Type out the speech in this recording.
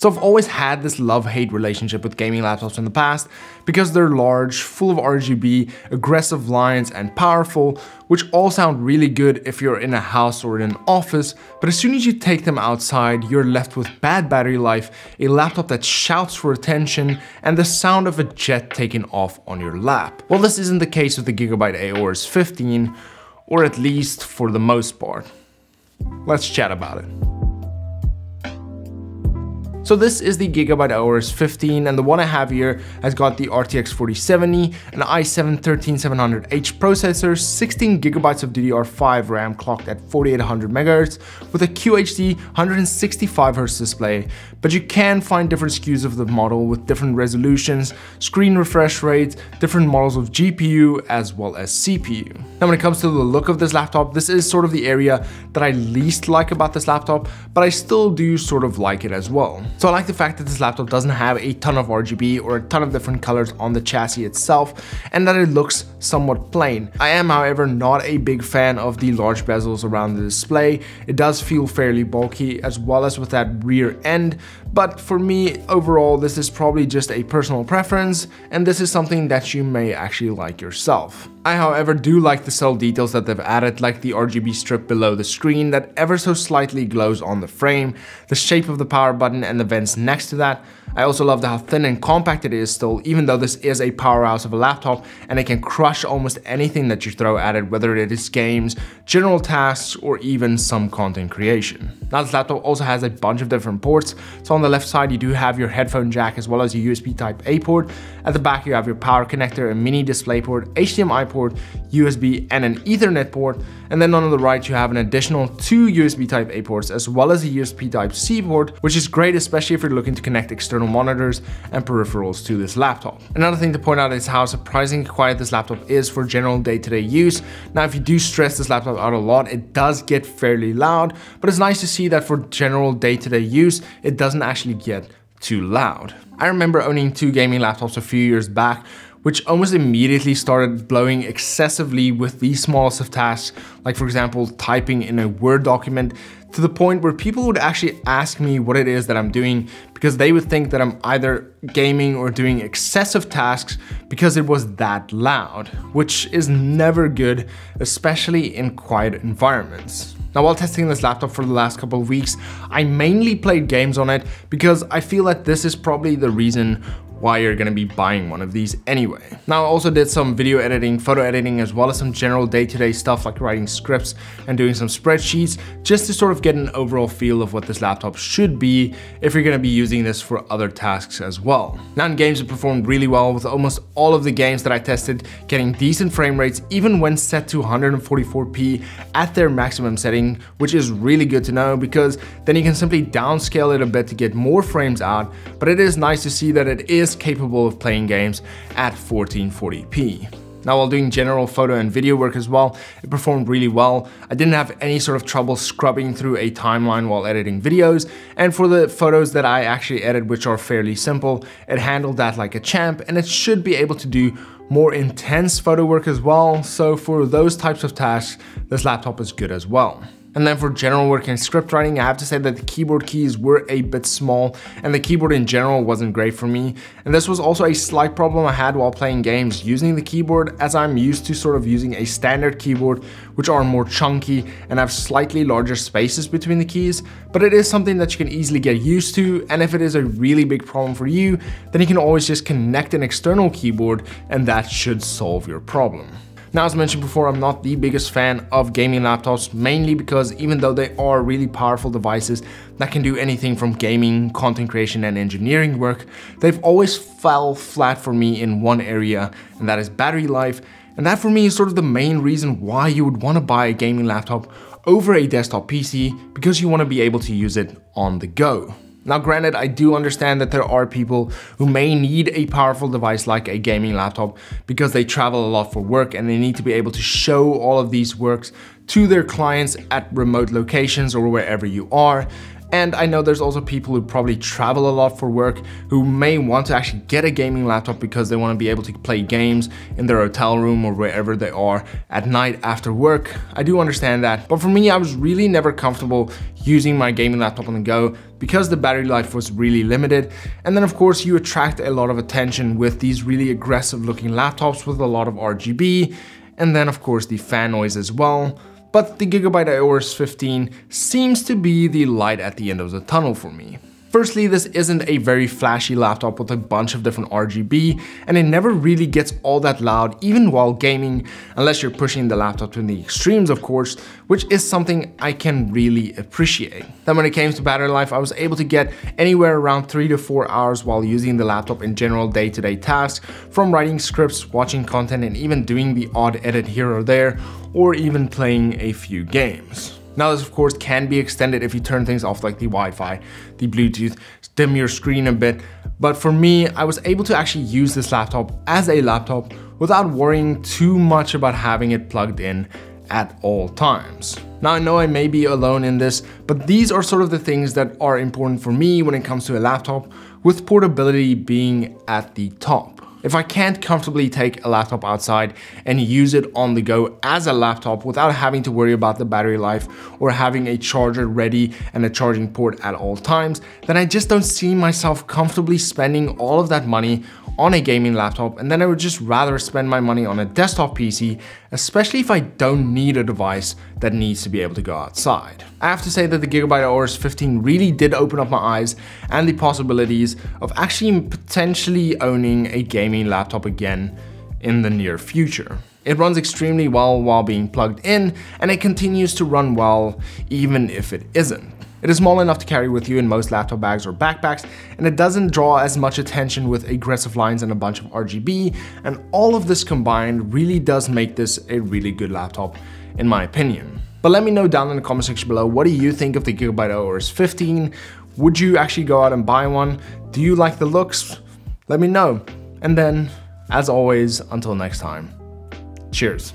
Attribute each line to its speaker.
Speaker 1: So I've always had this love-hate relationship with gaming laptops in the past because they're large, full of RGB, aggressive lines, and powerful, which all sound really good if you're in a house or in an office, but as soon as you take them outside, you're left with bad battery life, a laptop that shouts for attention, and the sound of a jet taking off on your lap. Well, this isn't the case with the Gigabyte Aorus 15, or at least for the most part. Let's chat about it. So this is the Gigabyte Aorus 15, and the one I have here has got the RTX 4070, an i7-13700H processor, 16 gigabytes of DDR5 RAM clocked at 4800 MHz with a QHD 165Hz display, but you can find different SKUs of the model with different resolutions, screen refresh rates, different models of GPU as well as CPU. Now when it comes to the look of this laptop, this is sort of the area that I least like about this laptop, but I still do sort of like it as well. So I like the fact that this laptop doesn't have a ton of RGB or a ton of different colors on the chassis itself, and that it looks somewhat plain. I am, however, not a big fan of the large bezels around the display. It does feel fairly bulky, as well as with that rear end, but for me, overall, this is probably just a personal preference, and this is something that you may actually like yourself. I, however, do like the subtle details that they've added, like the RGB strip below the screen that ever so slightly glows on the frame, the shape of the power button and the vents next to that. I also love how thin and compact it is still, even though this is a powerhouse of a laptop and it can crush almost anything that you throw at it, whether it is games, general tasks, or even some content creation. Now this laptop also has a bunch of different ports. So on the left side you do have your headphone jack as well as your USB type A port. At the back you have your power connector, a mini display port, HDMI port, USB and an Ethernet port. And then on the right you have an additional 2 USB type A ports as well as a USB type C port, which is great especially if you're looking to connect external monitors and peripherals to this laptop. Another thing to point out is how surprisingly quiet this laptop is for general day-to-day use. Now if you do stress this laptop out a lot, it does get fairly loud, but it's nice to see that for general day-to-day use, it doesn't actually get too loud. I remember owning 2 gaming laptops a few years back, which almost immediately started blowing excessively with the smallest of tasks, like for example, typing in a Word document, to the point where people would actually ask me what it is that I'm doing because they would think that I'm either gaming or doing excessive tasks because it was that loud, which is never good, especially in quiet environments. Now while testing this laptop for the last couple of weeks, I mainly played games on it because I feel that this is probably the reason why you're gonna be buying one of these anyway. Now I also did some video editing, photo editing, as well as some general day-to-day stuff like writing scripts and doing some spreadsheets, just to sort of get an overall feel of what this laptop should be if you're gonna be using this for other tasks as well. Now in games it performed really well, with almost all of the games that I tested getting decent frame rates even when set to 144p at their maximum setting, which is really good to know because then you can simply downscale it a bit to get more frames out, but it is nice to see that it is capable of playing games at 1440p. Now while doing general photo and video work as well, it performed really well. I didn't have any sort of trouble scrubbing through a timeline while editing videos, and for the photos that I actually edit, which are fairly simple, it handled that like a champ, and it should be able to do more intense photo work as well. So for those types of tasks, this laptop is good as well. And then for general work and script writing, I have to say that the keyboard keys were a bit small and the keyboard in general wasn't great for me. And this was also a slight problem I had while playing games using the keyboard, as I'm used to sort of using a standard keyboard, which are more chunky and have slightly larger spaces between the keys. But it is something that you can easily get used to, and if it is a really big problem for you, then you can always just connect an external keyboard and that should solve your problem. Now, as mentioned before, I'm not the biggest fan of gaming laptops, mainly because even though they are really powerful devices that can do anything from gaming, content creation, and engineering work, they've always fell flat for me in one area, and that is battery life. And that for me is sort of the main reason why you would want to buy a gaming laptop over a desktop PC, because you want to be able to use it on the go. Now granted, I do understand that there are people who may need a powerful device like a gaming laptop because they travel a lot for work and they need to be able to show all of these works to their clients at remote locations or wherever you are. And I know there's also people who probably travel a lot for work who may want to actually get a gaming laptop because they want to be able to play games in their hotel room or wherever they are at night after work. I do understand that, but for me, I was really never comfortable using my gaming laptop on the go because the battery life was really limited. And then of course you attract a lot of attention with these really aggressive looking laptops with a lot of RGB, and then of course the fan noise as well. But the Gigabyte Aorus 15 seems to be the light at the end of the tunnel for me. Firstly, this isn't a very flashy laptop with a bunch of different RGB, and it never really gets all that loud even while gaming, unless you're pushing the laptop to the extremes of course, which is something I can really appreciate. Then when it came to battery life, I was able to get anywhere around 3 to 4 hours while using the laptop in general day-to-day tasks, from writing scripts, watching content, and even doing the odd edit here or there, or even playing a few games. Now this of course can be extended if you turn things off like the Wi-Fi, the Bluetooth, dim your screen a bit, but for me, I was able to actually use this laptop as a laptop without worrying too much about having it plugged in at all times. Now I know I may be alone in this, but these are sort of the things that are important for me when it comes to a laptop, with portability being at the top. If I can't comfortably take a laptop outside and use it on the go as a laptop without having to worry about the battery life or having a charger ready and a charging port at all times, then I just don't see myself comfortably spending all of that money on a gaming laptop, and then I would just rather spend my money on a desktop PC, especially if I don't need a device that needs to be able to go outside. I have to say that the Gigabyte Aorus 15 really did open up my eyes and the possibilities of actually potentially owning a gaming laptop again in the near future. It runs extremely well while being plugged in, and it continues to run well even if it isn't. It is small enough to carry with you in most laptop bags or backpacks, and it doesn't draw as much attention with aggressive lines and a bunch of RGB, and all of this combined really does make this a really good laptop in my opinion. But let me know down in the comment section below, what do you think of the Gigabyte Aorus 15? Would you actually go out and buy one? Do you like the looks? Let me know. And then, as always, until next time, cheers.